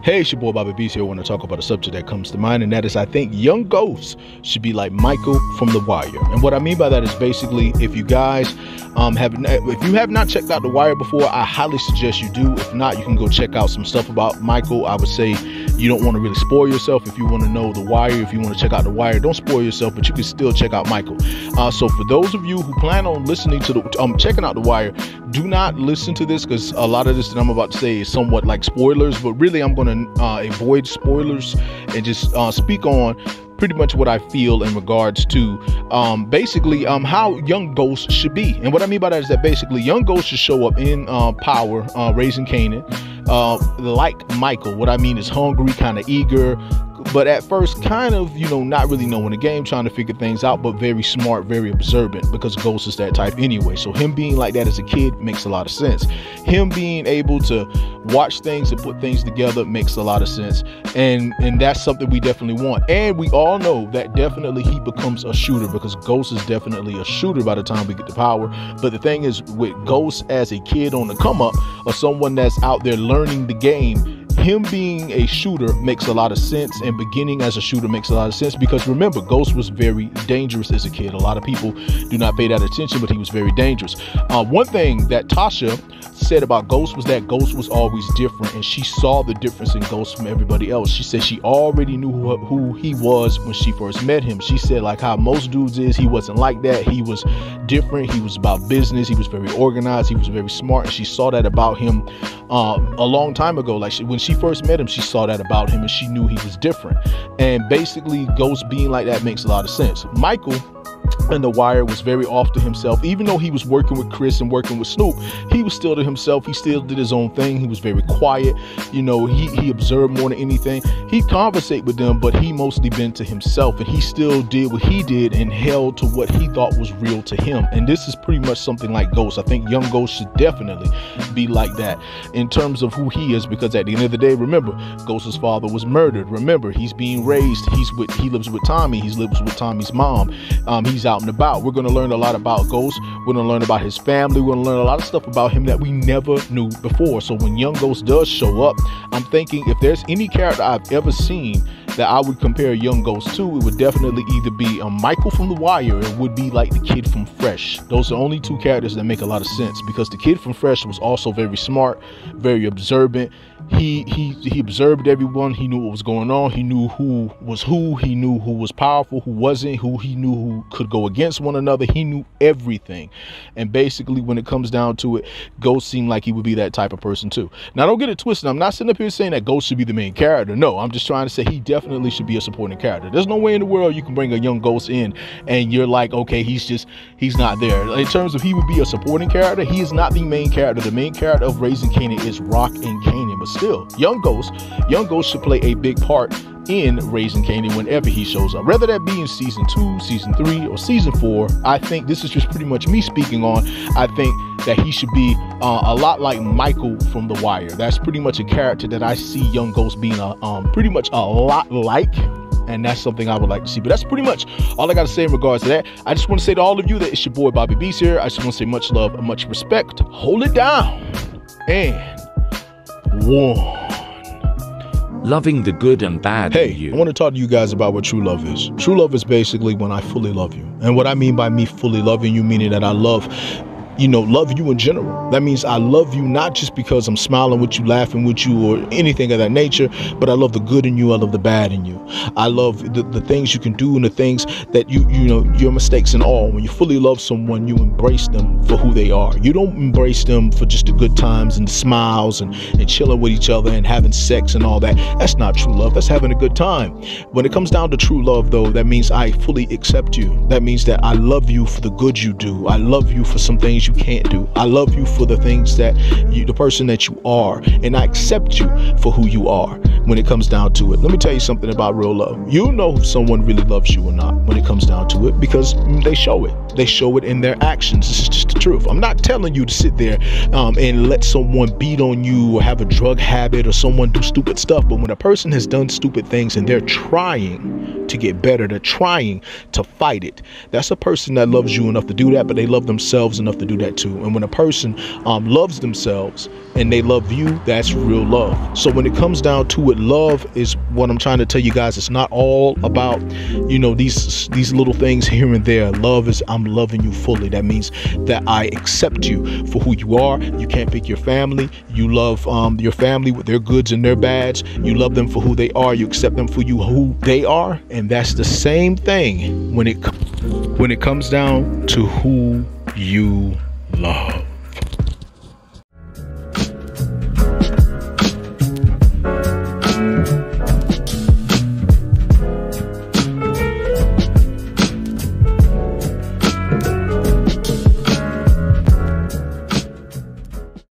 Hey, it's your boy Bobby Beast here. I want to talk about a subject that comes to mind, and that is I think young ghosts should be like Michael from The Wire. And what I mean by that is basically if you guys if you have not checked out The Wire before, I highly suggest you do. If not, you can go check out some stuff about Michael. I would say you don't want to really spoil yourself. If you want to know The Wire, if you want to check out The Wire, don't spoil yourself, but you can still check out Michael. So for those of you who plan on listening to checking out The Wire, do not listen to this because a lot of this that I'm about to say is somewhat like spoilers, but really I'm going to avoid spoilers and just speak on pretty much what I feel in regards to basically how young ghosts should be. And what I mean by that is that basically young ghosts should show up in power, Raising Kanan, like Michael. What I mean is hungry, kind of eager, but at first kind of, not really knowing the game, trying to figure things out, but very smart, very observant, because Ghost is that type anyway. So him being like that as a kid makes a lot of sense. Him being able to watch things and put things together makes a lot of sense. And that's something we definitely want. And we all know that definitely he becomes a shooter, because Ghost is definitely a shooter by the time we get to power. But the thing is, with Ghost as a kid on the come up, or someone that's out there learning the game, him being a shooter makes a lot of sense, and beginning as a shooter makes a lot of sense, because remember, Ghost was very dangerous as a kid. A lot of people do not pay that attention, but he was very dangerous. One thing that Tasha said about Ghost was that Ghost was always different, and she saw the difference in Ghost from everybody else. She said she already knew who he was when she first met him. She said, like how most dudes is, he wasn't like that. He was different. He was about business. He was very organized. He was very smart, and she saw that about him a long time ago. Like when she first met him, she saw that about him, and she knew he was different. And basically Ghost being like that makes a lot of sense. Michael in The Wire was very off to himself. Even though he was working with Chris and working with Snoop, he was still to himself. He still did his own thing. He was very quiet. He observed more than anything. He'd conversate with them, but he mostly been to himself, and he still did what he did and held to what he thought was real to him. And this is pretty much something like Ghost. I think young Ghost should definitely be like that in terms of who he is, because at the end of the day, remember, Ghost's father was murdered. Remember, he's being raised. He lives with Tommy. He lives with Tommy's mom. He's out and about. We're going to learn a lot about Ghost. We're going to learn about his family. We're going to learn a lot of stuff about him that we never knew before. So when young Ghost does show up, I'm thinking if there's any character I've ever seen that I would compare young Ghost to, it would definitely either be Michael from The Wire, or it would be like the kid from Fresh. Those are the only two characters that make a lot of sense, because the kid from Fresh was also very smart, very observant. He observed everyone. He knew what was going on. He knew who was who. He knew who was powerful, who wasn't, he knew who could go against one another. He knew everything. And basically, when it comes down to it, Ghost seemed like he would be that type of person too. Now, don't get it twisted. I'm not sitting up here saying that Ghost should be the main character. No, I'm just trying to say he definitely should be a supporting character. There's no way in the world you can bring a young Ghost in and you're like, okay, he's not there. In terms of he would be a supporting character, he is not the main character. The main character of Raising Kanan is Rock and Kanan. But still, young Ghost should play a big part in Raising Kanan whenever he shows up, whether that be in season 2, season 3, or season 4. I think this is just pretty much me speaking on. I think that he should be a lot like Michael from The Wire. That's pretty much a character that I see young Ghost being pretty much a lot like. And that's something I would like to see. But that's pretty much all I got to say in regards to that. I just want to say to all of you that it's your boy Bobby Beast here. I just want to say much love and much respect. Hold it down. And one. Loving the good and bad in you. I want to talk to you guys about what true love is. True love is basically when I fully love you. And what I mean by me fully loving you, meaning that I love you in general. That means I love you not just because I'm smiling with you, laughing with you, or anything of that nature, but I love the good in you. I love the bad in you. I love the things you can do and the things that your mistakes and all. When you fully love someone, you embrace them for who they are. You don't embrace them for just the good times and the smiles and chilling with each other and having sex and all that. That's not true love. That's having a good time. When it comes down to true love, though, that means I fully accept you. That means that I love you for the good you do. I love you for some things you can't do. I love you for the things that the person that you are, and I accept you for who you are when it comes down to it. Let me tell you something about real love. You know if someone really loves you or not when it comes down to it, because they show it. They show it in their actions. This is just the truth. I'm not telling you to sit there and let someone beat on you or have a drug habit or someone do stupid stuff, but when a person has done stupid things and they're trying to get better, they're trying to fight it, that's a person that loves you enough to do that, but they love themselves enough to do do that too. And when a person loves themselves and they love you, that's real love. So when it comes down to it, love is what I'm trying to tell you guys. It's not all about, you know, these little things here and there. Love is I'm loving you fully. That means that I accept you for who you are. You can't pick your family. You love your family with their goods and their bads. You love them for who they are. You accept them for who they are. And that's the same thing when it comes down to who you love.